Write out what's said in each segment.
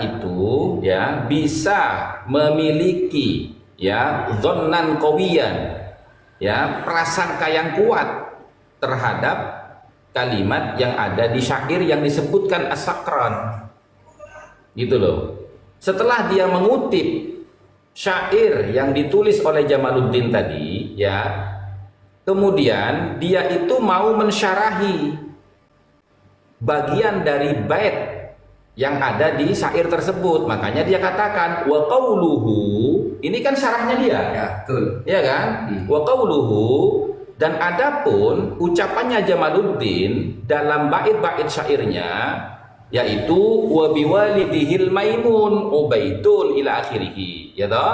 itu ya bisa memiliki ya dzannan qawiyan, ya prasangka yang kuat terhadap kalimat yang ada di syair yang disebutkan as-sakran, gitu loh. Setelah dia mengutip syair yang ditulis oleh Jamaluddin tadi, ya, kemudian dia itu mau mensyarahi bagian dari bait yang ada di syair tersebut. Makanya dia katakan wa qauluhu, ini kan syarahnya dia. Ya, betul. Ya kan? Wa qauluhu, dan adapun ucapannya Jamaluddin dalam bait-bait syairnya yaitu wa biwalidihil maimun ubaidun ila akhirih, ya toh.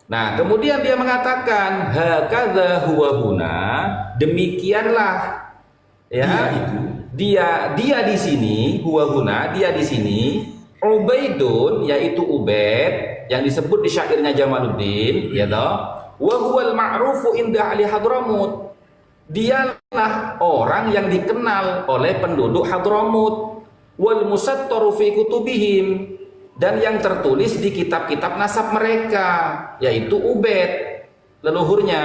Nah, kemudian dia mengatakan hakadza huwa huna, demikianlah ya dia di sini, huwa huna, dia di sini, ubaidun, yaitu Ubaid yang disebut di syairnya Jamaluddin, ya toh, wa huwal ma'rufu inda ahli Hadramut, dialah orang yang dikenal oleh penduduk Hadramut, wal musattaru fi kutubihim, dan yang tertulis di kitab-kitab nasab mereka, yaitu Ubaid leluhurnya,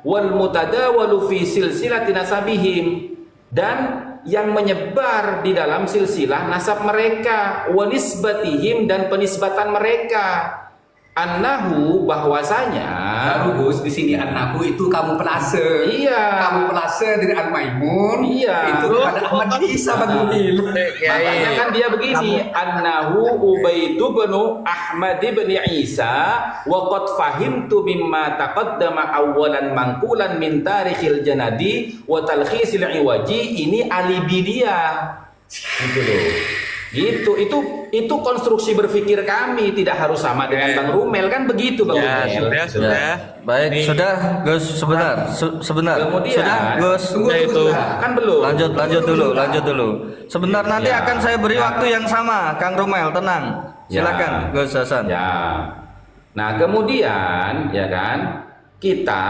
wal mutadawalu fi silsilati nasabihim, dan yang menyebar di dalam silsilah nasab mereka, wa nisbatihim, dan penisbatan mereka, annahu, bahwasanya. Gus, di sini annahu itu kamu pelase. Iya. Kamu pelase dengan Al-Maimun. Iya. Itu kepada Ahmad Isa Badrul. Makanya kan dia begini, annahu Ubaidu bnu Ahmad bin Isa wa qad fahimtu mimma taqaddama awwalan mangkulan min tarikhil janadi wa talkhisil iwaji, ini alibi dia. Gitu loh. Gitu, itu konstruksi berpikir kami, tidak harus sama dengan Bang Rumel, kan begitu Bang Rumel. Sudah. Baik, Ini. sudah Gus, sebentar. Kemudian, Sudah Gus. Sudah itu. Kan belum. Lanjut dulu. Sebentar, nanti Ya. akan saya beri waktu yang sama, Kang Rumel, tenang. Silakan, Gus Hasan. Ya. Nah, kemudian ya kan, kita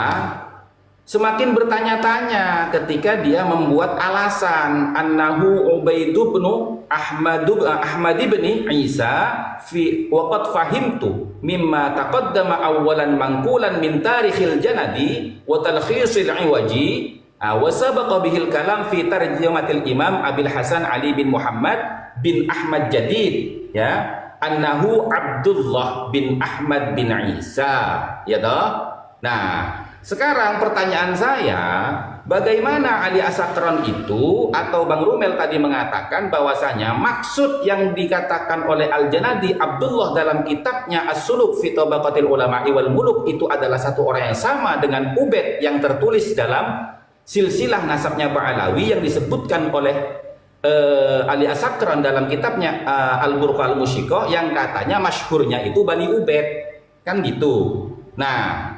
semakin bertanya-tanya ketika dia membuat alasan annahu Ubaidu bnu Ahmad bin Isa fi waqad fahimtu mimma taqaddama awwalan mangkulan min tarikhil janadi wa talkhisil iwaji wa sabaqa bihil kalam fi tarjamatil imam Abil Hasan Ali bin Muhammad bin Ahmad Jadid, ya, annahu Abdullah bin Ahmad bin Isa, ya toh. Nah, sekarang pertanyaan saya, bagaimana Ali As-Sakran itu atau Bang Rumel tadi mengatakan bahwasanya maksud yang dikatakan oleh Al-Janadi Abdullah dalam kitabnya As-Suluk fi Tabaqatil Ulama'i wal Muluk itu adalah satu orang yang sama dengan Ubaid yang tertulis dalam silsilah nasabnya Ba'alawi yang disebutkan oleh Ali As-Sakran dalam kitabnya Al-Burqa Al-Musyiqah yang katanya masyhurnya itu Bani Ubaid, kan gitu. Nah,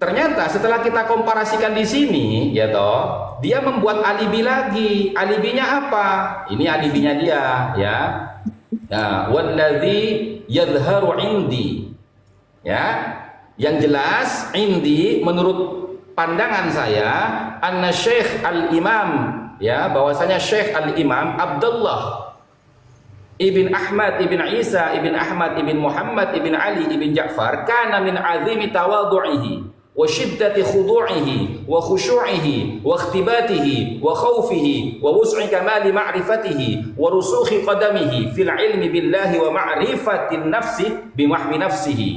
ternyata setelah kita komparasikan di sini, ya toh, dia membuat alibi lagi. Alibinya apa? Ini alibinya dia, ya. Nah, walladzi yadhharu indi. Ya. Yang jelas indi menurut pandangan saya anna Syekh Al-Imam, ya, bahwasanya Syekh Al-Imam Abdullah Ibn Ahmad Ibn Isa Ibn Ahmad Ibn Muhammad Ibn Ali Ibn Ja'far kana min azimi tawadu'ihi wa syiddati khudu'ihi wa khushu'ihi wa ikhtibatihi wa khawfihi wa wus'i kamali ma'rifatihi wa rusukhi qadamihi fil ilmi billahi wa ma'rifatin nafsi bimahwi nafsihi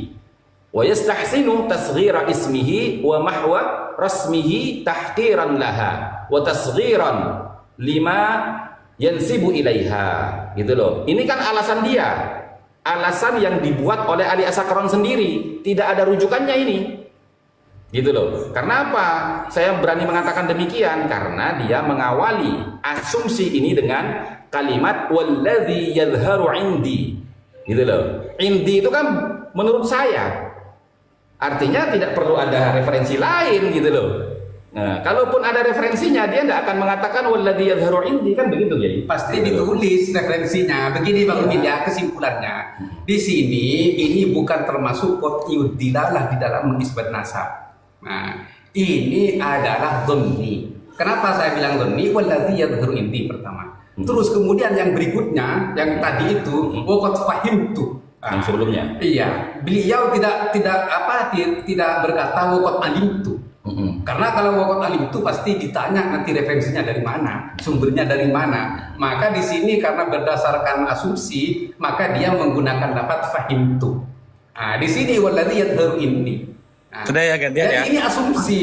wa yastahsinu tasghira ismihi wa mahwa rasmihi tahqiran laha wa tasghiran lima yansibu ilaiha, gitu loh. Ini kan alasan dia, alasan yang dibuat oleh Ali As-Sakran sendiri, tidak ada rujukannya ini, gitu loh. Karena apa saya berani mengatakan demikian? Karena dia mengawali asumsi ini dengan kalimat walladzi yadhharu indi, gitu loh. Indi itu kan menurut saya artinya tidak perlu ada referensi lain, gitu loh. Nah, kalaupun ada referensinya, dia tidak akan mengatakan walladzi yadhharu indi, kan begitu ya? Pasti ditulis referensinya. Begini Bang Udin, ya, kesimpulannya. Di sini ini bukan termasuk qat'iyud dilalah di dalam mengisbat nasab. Nah, ini adalah dhanni. Kenapa saya bilang dhanni? Walladzi yadhharu indi pertama. Terus kemudian yang berikutnya, yang tadi itu, waqad fahimtu. Yang sebelumnya. Iya, beliau tidak berkata waqad alimtu. Karena kalau waqad alimtu pasti ditanya nanti referensinya dari mana, sumbernya dari mana. Maka di sini karena berdasarkan asumsi, maka dia menggunakan lafaz fahimtu. Nah, di sini waladzi yadhharu ini. Nah, Sudah ya gantian ya. ini asumsi.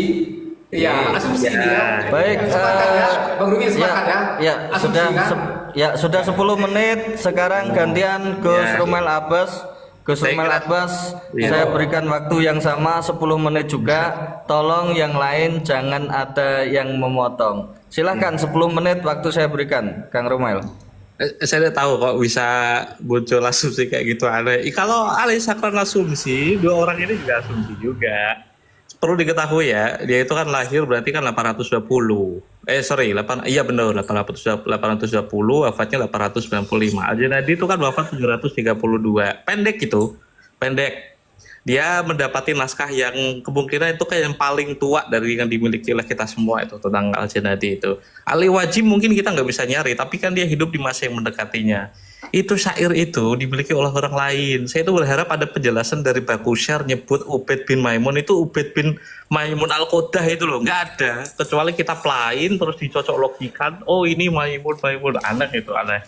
Ya, asumsi ini ya. Baik, Sepakat ya, Bang Rumi sepakat ya. Ya, Asumsi, sudah kan? sudah 10 menit. Sekarang gantian Gus Ya. Rumel Abbas. Gus Saya Rumel kira- Abbas, Iya. saya berikan waktu yang sama 10 menit juga. Tolong yang lain jangan ada yang memotong. Silahkan 10 menit waktu saya berikan, Kang Rumel. Saya tidak tahu kok bisa muncul asumsi kayak gitu aneh. Kalau Ali Sakran asumsi, dua orang ini juga asumsi juga. Perlu diketahui ya, dia itu kan lahir berarti kan 820. Iya benar 820, wafatnya 895. Al-Junadi itu kan wafat 732. Pendek gitu, pendek. Dia mendapati naskah yang kemungkinan itu kayak yang paling tua dari yang dimiliki oleh kita semua itu tentang Al-Junadi itu. Ali Wajib mungkin kita nggak bisa nyari, tapi kan dia hidup di masa yang mendekatinya. Itu syair itu dimiliki oleh orang lain. Saya itu berharap ada penjelasan dari Bakusyar nyebut Ubaid bin Maimun itu Ubaid bin Maimun Al-Qodah itu loh, nggak ada. Kecuali kitab lain terus dicocok logikan, oh ini Maimun, aneh itu aneh.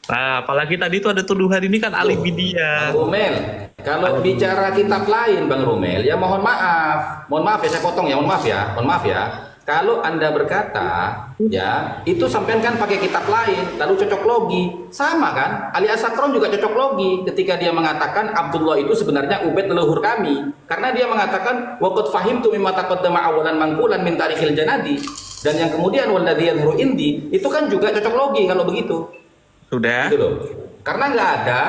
Nah, apalagi tadi itu ada tuduhan ini kan alibi dia. Bang Rumel, kalau bicara kitab lain Bang Rumel, ya mohon maaf ya saya potong ya, mohon maaf ya. Kalau Anda berkata, ya itu sampean kan pakai kitab lain, lalu cocok logi, sama kan? Ali As-Sakron juga cocok logi ketika dia mengatakan Abdullah itu sebenarnya Ubaid leluhur kami, karena dia mengatakan waqad fahimtu mimma taqaddama awalan mangkulan min tarikhil Janadi, dan yang kemudian walladzi yadhuru indi itu kan juga cocok logi kalau begitu. Sudah. Gitu loh. Karena nggak ada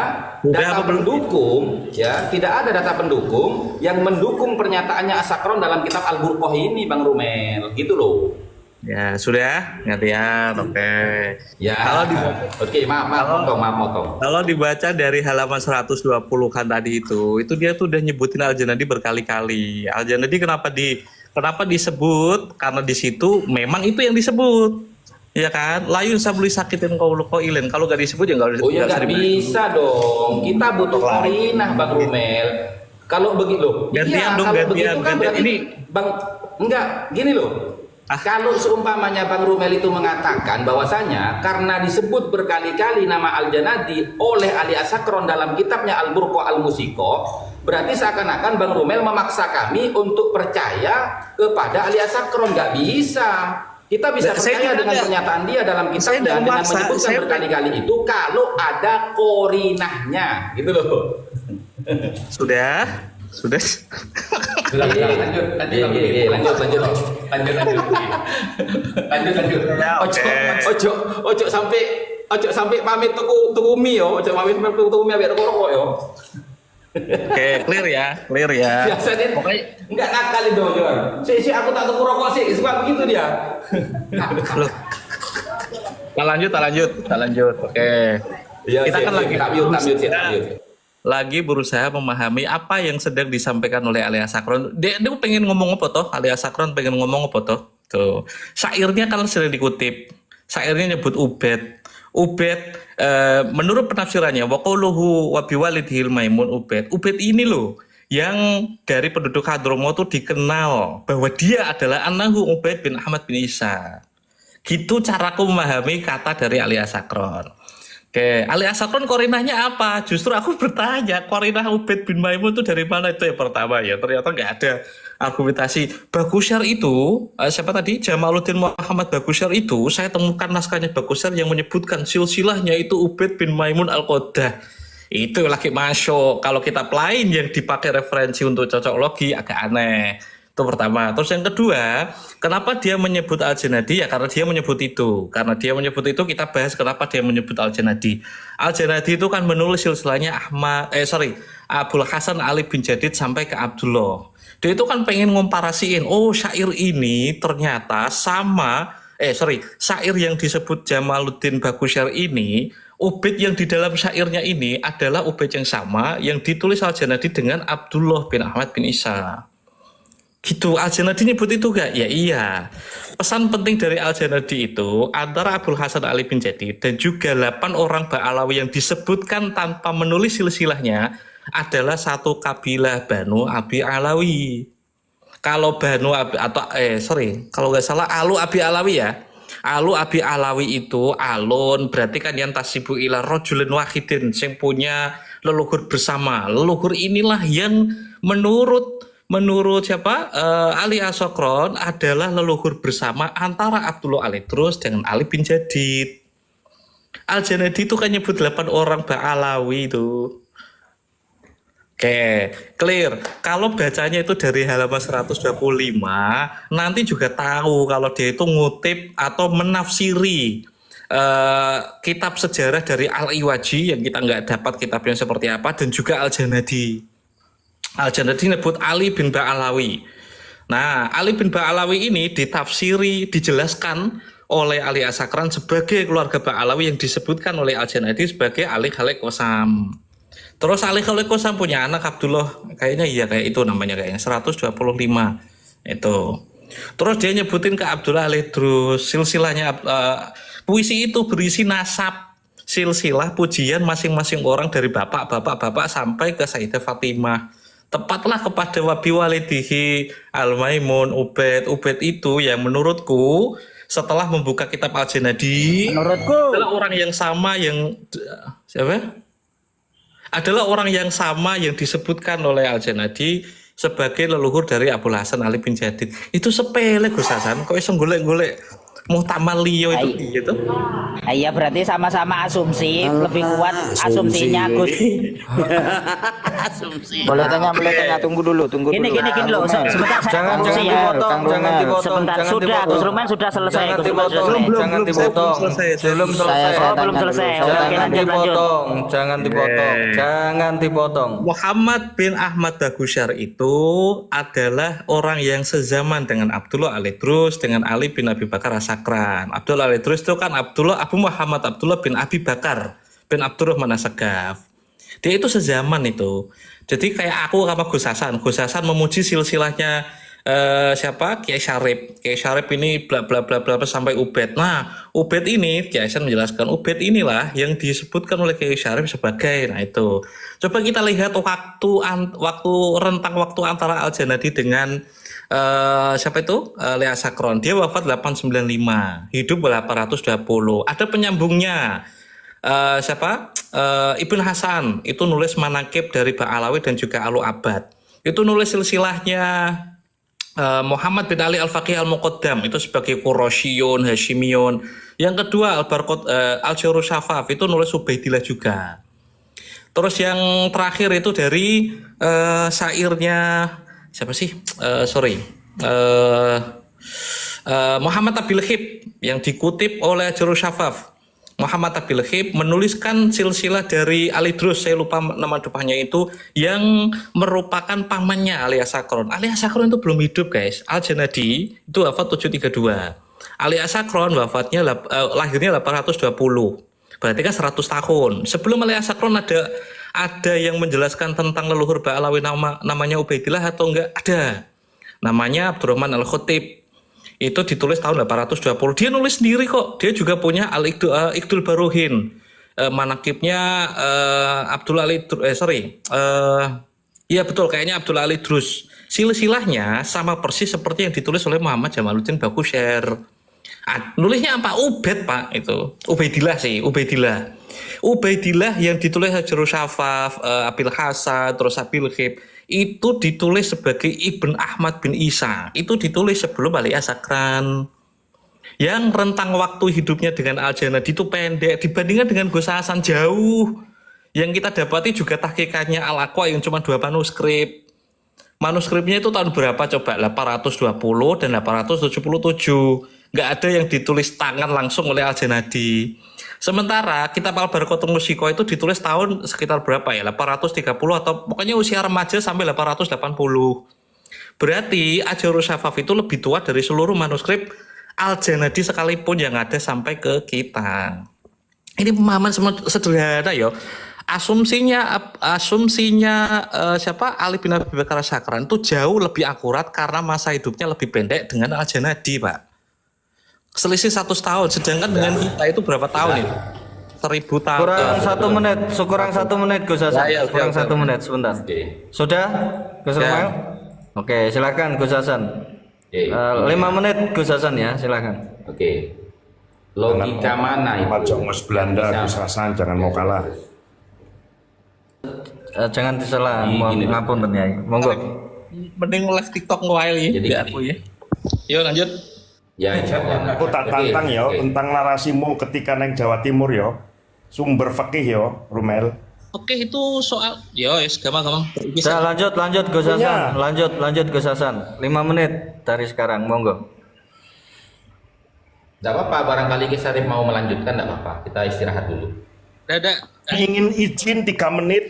data pendukung, ya tidak ada data pendukung yang mendukung pernyataannya As-Sakron dalam kitab Al-Burqah ini, Bang Rumel, gitu loh. Ya, sudah, gantian. Oke. Ya. Kalau Oke, maaf motong. Kalau dibaca dari halaman 120 kan tadi itu dia tuh udah nyebutin Al-Janadi berkali-kali. Al-Janadi kenapa disebut? Karena di situ memang itu yang disebut. Ya kan, layun sabli sakitin qaulin. Kalau nggak disebut ya nggak Oh ya nggak bisa dong. Kita butuh qarinah, Bang Rumel. Kalau begitu loh. Gantian dong, kalau gantian. begitu kan berarti Ini Bang enggak gini loh. Kalau seumpamanya Bang Rumel itu mengatakan bahwasanya karena disebut berkali-kali nama Al-Janadi oleh Ali As-Sakron dalam kitabnya Al-Burqah Al-Musiqah, berarti seakan-akan Bang Rumel memaksa kami untuk percaya kepada Ali As-Sakron. Nggak bisa. Kita bisa percaya dengan pernyataan dia dalam kitabnya dengan menyebutkan berkali-kali itu kalau ada korinahnya, gitu loh. Sudah. Lanjut. Ya, oke. Ojo sampai pamit tuku mie yo, ojo pamit tuku mie biar rokok yo. Oke, clear ya. Biasanya enggak nakal itu, Johan. Si aku tak tuku rokok sih, suka begitu dia. Loh. Kita lanjut. Oke. Ya, Kita kan lagi mute. Lagi berusaha memahami apa yang sedang disampaikan oleh Ali As-Sakron. Dia pengen ngomong apa toh? Ali As-Sakron pengen ngomong apa toh? Tuh. Syairnya kan sering dikutip. Syairnya nyebut Ubaid. Menurut penafsirannya waquluhu wa biwalidil Maimun Ubaid ini loh yang dari penduduk Hadromo tuh dikenal bahwa dia adalah annahu Ubaid bin Ahmad bin Isa. Gitu caraku memahami kata dari Ali As-Sakron. Oke, Ali As-Sakron korinahnya apa? Justru aku bertanya, korinah Ubaid bin Maimun itu dari mana? Itu yang pertama ya, ternyata nggak ada argumentasi. Bakusyar itu, siapa tadi? Jamaluddin Muhammad Bakusyar itu, saya temukan naskahnya Bakusyar yang menyebutkan silsilahnya itu Ubaid bin Maimun Al-Qodah. Itu lagi masuk. Kalau kitab lain yang dipakai referensi untuk cocok logi agak aneh. Itu pertama. Terus yang kedua, kenapa dia menyebut Al-Janadi? Ya karena dia menyebut itu. Karena dia menyebut itu, kita bahas kenapa dia menyebut Al-Janadi. Al-Janadi itu kan menulis silsilahnya Abul Hasan Ali bin Jadid sampai ke Abdullah. Dia itu kan pengen ngomparasiin, oh syair ini ternyata sama, syair yang disebut Jamaluddin Bakusyar ini, Ubaid yang di dalam syairnya ini adalah Ubaid yang sama yang ditulis Al-Janadi dengan Abdullah bin Ahmad bin Isa. Gitu, Al-Janadi nyebut itu gak? Ya iya. Pesan penting dari Al-Janadi itu antara Abdul Hasan Ali bin Jadid dan juga 8 orang Ba'alawi yang disebutkan tanpa menulis silsilahnya adalah satu kabilah Banu Abi Alawi. Kalau Banu Abi atau kalau nggak salah Alu Abi Alawi ya. Alu Abi Alawi itu alun berarti kan yang tasibu ila rajulin wahidin yang punya leluhur bersama. Leluhur inilah yang menurut siapa Ali Asokron adalah leluhur bersama antara Abdullah Al-Idrus dengan Ali bin Jadid. Al-Janadi itu kan nyebut 8 orang Ba'alawi itu. Oke, clear. Kalau bacanya itu dari halaman 125, nanti juga tahu kalau dia itu ngutip atau menafsiri kitab sejarah dari Al-Iwaji yang kita nggak dapat kitabnya seperti apa, dan juga Al-Janadi. Al-Janadi nyebut Ali bin Ba'alawi. Nah, Ali bin Ba'alawi ini ditafsiri, dijelaskan oleh Ali Asakran sebagai keluarga Ba'alawi yang disebutkan oleh Al-Janadi sebagai Ali Khalek Qasam. Terus Ali Khalek Qasam punya anak Abdullah, kayaknya iya kayak itu namanya kayaknya 125 itu. Terus dia nyebutin ke Abdullah Al-Idrus, silsilahnya puisi itu berisi nasab silsilah pujian masing-masing orang dari bapak sampai ke Sayyidah Fatimah. Tepatlah kepada wabi walidihi Al-Maimun Ubaid itu yang menurutku setelah membuka kitab Al-Janadi adalah orang yang sama yang siapa? Adalah orang yang sama yang disebutkan oleh Al-Janadi sebagai leluhur dari Abul Hasan Ali bin Jadid. Itu sepele Gus Hasan, kok iso golek-golek Muhtamal Liyo itu gitu. Iya berarti sama-sama asumsi, lebih kuat asumsinya Gus. Asumsi. Boleh tanya, tunggu dulu. Gini loh, sebentar Jangan dipotong, jangan dipotong. Sebentar, jangan sudah dipotong. Gus Rumen sudah selesai. Jangan Gus Rumen dipotong, sudah selesai. jangan dipotong. Belum selesai. Oh, belum selesai. Oke, Jangan lanjut. Jangan dipotong. Muhammad bin Ahmad Bagusyar itu adalah orang yang sezaman dengan Abdullah Al-Idrus dengan Ali bin Abi Bakar As-Sakran. Abdullah Al-Idrus itu kan Abu Muhammad Abdullah bin Abi Bakar bin Abdurrahman As-Sagaf. Dia itu sezaman itu. Jadi kayak aku sama Gus Hasan memuji silsilahnya siapa? Kiai Syarif ini bla bla bla bla sampai Ubaid. Nah, Ubaid ini Kiai Hasan menjelaskan Ubaid inilah yang disebutkan oleh Kiai Syarif sebagai. Nah, itu. Coba kita lihat rentang waktu antara Al-Janadi dengan siapa itu? Lea Sakron. Dia wafat 895, hidup 820. Ada penyambungnya. Siapa? Ibn Hasan itu nulis manakib dari Ba'alawi dan juga Alu Abad. Itu nulis silsilahnya Muhammad bin Ali Al-Faqih Al-Muqaddam itu sebagai Qurashiyun, Hashimiyun. Yang kedua Al-Jurus Shafaf itu nulis Ubaidillah juga. Terus yang terakhir itu dari syairnya siapa sih? Muhammad Abil Hib yang dikutip oleh Jurus Shafaf. Muhammad Abil Hib menuliskan silsilah dari Al-Idrus, saya lupa nama depannya itu, yang merupakan pamannya Ali Asakron. Ali Asakron itu belum hidup guys. Al-Janadi itu wafat 732. Ali Asakron wafatnya lahirnya 820. Berarti kan 100 tahun. Sebelum Ali Asakron ada yang menjelaskan tentang leluhur Ba'alawi namanya Ubaidillah atau enggak? Ada. Namanya Abdurrahman Al-Khotib. Itu ditulis tahun 820. Dia nulis sendiri kok. Dia juga punya Al-Iqdul Baruhin. Manakibnya Abdullah Ali-Idrus. Iya betul, kayaknya Abdullah Ali-Idrus. Silsilahnya sama persis seperti yang ditulis oleh Muhammad Jamaluddin Bagusyar. Nulisnya apa? Ubaid Pak itu. Ubaidillah sih, Ubaidillah. Ubaidillah yang ditulis Jurus Shafaf, Abil Hasan, terus Abil Hib. Itu ditulis sebagai Ibn Ahmad bin Isa. Itu ditulis sebelum Ali Asakran. Yang rentang waktu hidupnya dengan Al-Janadi itu pendek dibandingkan dengan Gus Hasan jauh. Yang kita dapati juga tahqiqatnya Al-Aqwa yang cuma 2 manuskrip. Manuskripnya itu tahun berapa coba? 820 dan 877. Nggak ada yang ditulis tangan langsung oleh Al-Janadi. Sementara kitab Al-Barqatul Musyiko itu ditulis tahun sekitar berapa ya? 830 atau pokoknya usia remaja sampai 880. Berarti Al-Jurus Shafaf itu lebih tua dari seluruh manuskrip Al-Janadi sekalipun yang ada sampai ke kita. Ini pemahaman sederhana ya. asumsinya siapa Ali bin Abi Bakar Syakran itu jauh lebih akurat karena masa hidupnya lebih pendek dengan Al-Janadi, Pak. Selisih 100 tahun, sedangkan dengan kita itu berapa tahun ini? 1000 tahun. Kurang 1 menit Gus Hasan. Ya, Kurang oke. 1 menit sebentar. Oke. Sudah Gus Ya. Romail? Oke, silakan Gus Hasan. Oke. 5 menit Gus Hasan ya, silakan. Oke. Logika mana itu? Majongos Belanda, Bisa. Gus Hasan, jangan mau kalah. Jangan disalah, Gini, mohon gini. ngapunten ya. Monggo. Mending live TikTok ngowail ya. Jadi Di gini. aku ya. Yuk lanjut. Ya, insya Allah. Aku tak Oke, tantang ya oke. tentang narasimu ketika neng Jawa Timur ya. Sumber fikih ya, Rumel. Oke, itu soal gampang. Saya lanjut Gus Punya. Hasan. Lanjut Gus Hasan. 5 menit dari sekarang, monggo. Tidak apa-apa, barangkali Kisarif mau melanjutkan, tidak apa-apa. Kita istirahat dulu. Dadah. Ingin izin 3 menit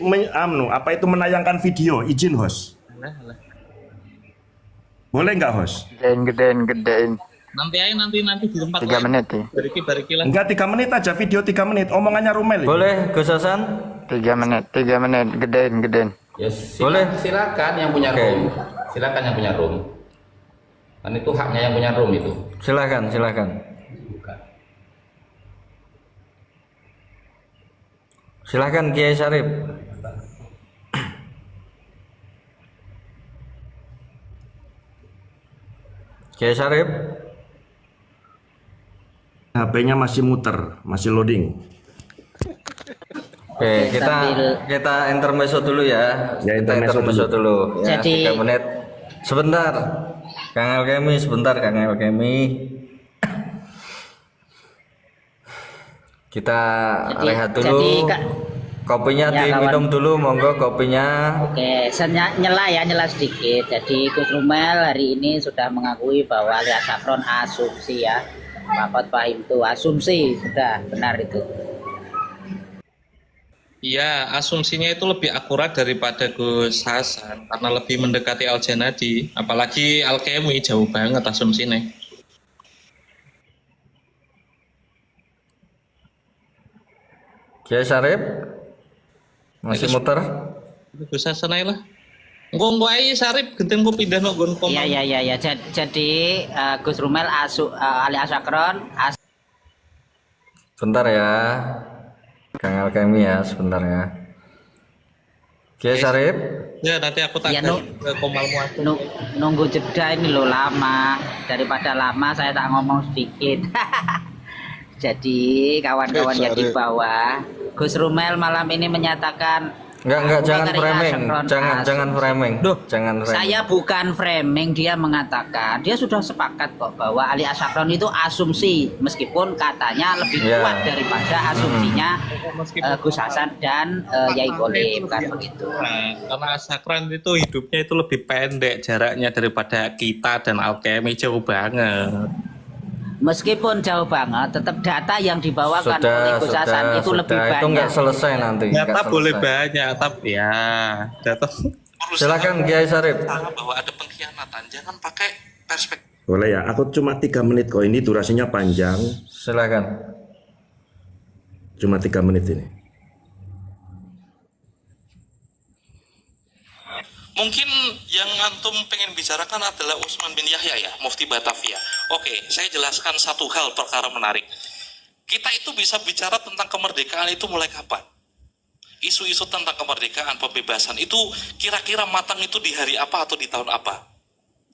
apa itu menayangkan video, izin host. Boleh nggak host? Gedein. Nanti di tempat 3 menit ya. Bariki lah. Enggak 3 menit aja, video 3 menit. Omongannya Rumel. ini. Boleh Gus Hasan? 3 menit. Gedein. Ya, Boleh. Silakan yang punya Oke. room. Silakan yang punya room. Kan itu haknya yang punya room itu. Silakan. Silakan Kiai Syarif. Kiai Syarif. HP-nya masih muter, masih loading. Oke, kita intermezzo dulu ya. Ya, Kita intermezzo dulu. Ya, Jadi- 3 menit. Sebentar. Kang Alkemi, Kita rehat dulu. jadi, Kak, Kopinya Ya, diminum dulu, monggo kopinya. Oke, saya nyela sedikit. Jadi Gus Rumel hari ini sudah mengakui bahwa alias Sakron asumsi ya. Bapak Fahim itu asumsi, sudah benar itu. Iya, asumsinya itu lebih akurat daripada Gus Hasan karena lebih mendekati Al-Janadi, apalagi Al-Kemi jauh banget asumsinya. Kiai Syarif masih muter. Gus Hasan aja lah. Engko ae Sarip genten ku pindah nang nggon kono. Iya. Jadi Gus Rumel alias Sakron Sebentar ya. Kang Alkemi ya, sebentar ya. Kiai Syarif, Ya nanti aku Ya, tanya Nu. ke Komalmu aja. nunggu jeda ini loh lama. Daripada lama saya tak ngomong sedikit. Jadi kawan-kawan yang di bawah, Gus Rumel malam ini menyatakan enggak jangan Bakar framing, Sakron jangan framing. Jangan framing. Saya bukan framing, dia mengatakan dia sudah sepakat kok bahwa Ali Asakron itu asumsi meskipun katanya lebih Ya. kuat daripada asumsinya Gus Hasan dan Yai Bolim kan begitu. Nah, karena Sakran itu hidupnya itu lebih pendek jaraknya daripada kita dan Alkemi jauh banget. Meskipun jauh banget, tetap data yang dibawakan oleh Gus Hasan itu lebih Itu banyak. enggak selesai nanti. Data nggak boleh selesai. banyak, tapi ya data. Silakan Kiai Syarif. Bahwa ada pengkhianatan, jangan pakai perspektif. Boleh ya, aku cuma 3 menit kok, ini durasinya panjang. Silakan. Cuma 3 menit ini. Mungkin yang antum pengen bicarakan adalah Utsman bin Yahya ya, Mufti Batavia. Oke, saya jelaskan satu hal perkara menarik. Kita itu bisa bicara tentang kemerdekaan itu mulai kapan? Isu-isu tentang kemerdekaan, pembebasan itu kira-kira matang itu di hari apa atau di tahun apa?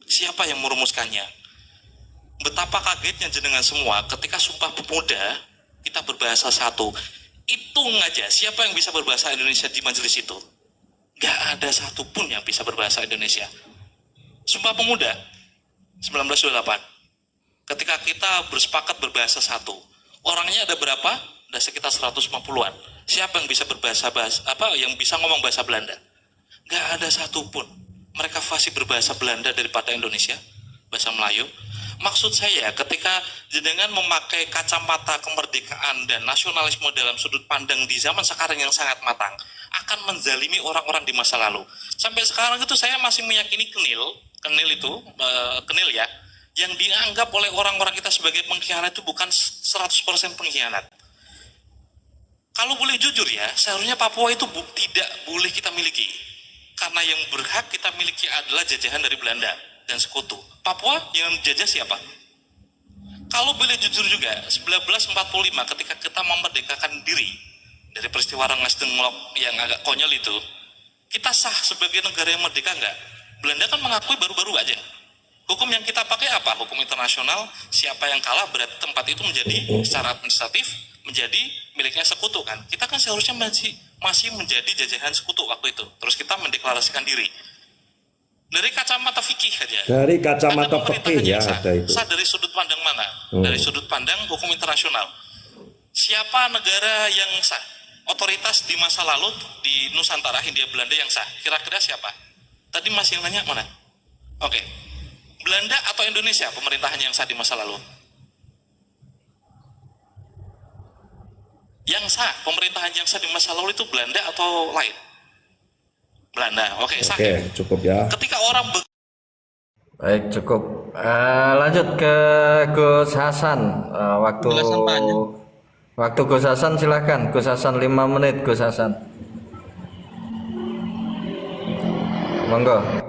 Siapa yang merumuskannya? Betapa kagetnya jenengan semua ketika Sumpah Pemuda kita berbahasa satu. Hitung aja siapa yang bisa berbahasa Indonesia di majelis itu. Gak ada satupun yang bisa berbahasa Indonesia. Sumpah Pemuda 1928. Ketika kita bersepakat berbahasa satu, orangnya ada berapa? Ada sekitar 150-an. Siapa yang bisa yang bisa ngomong bahasa Belanda? Gak ada satupun. Mereka fasih berbahasa Belanda daripada Indonesia, bahasa Melayu. Maksud saya, ketika jenengan memakai kacamata kemerdekaan dan nasionalisme dalam sudut pandang di zaman sekarang yang sangat matang, akan menzalimi orang-orang di masa lalu. Sampai sekarang itu saya masih meyakini Kenil ya, yang dianggap oleh orang-orang kita sebagai pengkhianat itu bukan 100% pengkhianat. Kalau boleh jujur ya, seharusnya Papua itu tidak boleh kita miliki. Karena yang berhak kita miliki adalah jajahan dari Belanda dan sekutu. Papua yang jajah siapa? Kalau boleh jujur juga, 1945 ketika kita memerdekakan diri dari peristiwa Rengas Dengklok yang agak konyol itu, kita sah sebagai negara yang merdeka enggak? Belanda kan mengakui baru-baru aja. Hukum yang kita pakai apa? Hukum internasional, siapa yang kalah berarti tempat itu menjadi secara administratif menjadi miliknya sekutu kan. Kita kan seharusnya masih menjadi jajahan sekutu waktu itu. Terus kita mendeklarasikan diri. Dari kacamata fikih aja. Dari kacamata Ada pemerintahan fikih ya yang sah. ada itu. Sah dari sudut pandang mana? Dari sudut pandang hukum internasional. Siapa negara yang sah? Otoritas di masa lalu di Nusantara, Hindia Belanda yang sah. Kira-kira siapa? Tadi masih yang nanya mana? Oke. Belanda atau Indonesia pemerintahan yang sah di masa lalu? Yang sah, pemerintahan yang sah di masa lalu itu Belanda atau lain? Belanda. Oke, sah. Oke, cukup ya. Ketika orang Baik, cukup. Lanjut ke Gus Hasan. Waktu Gus Hasan silahkan. Gus Hasan 5 menit, Gus Hasan. Monggo.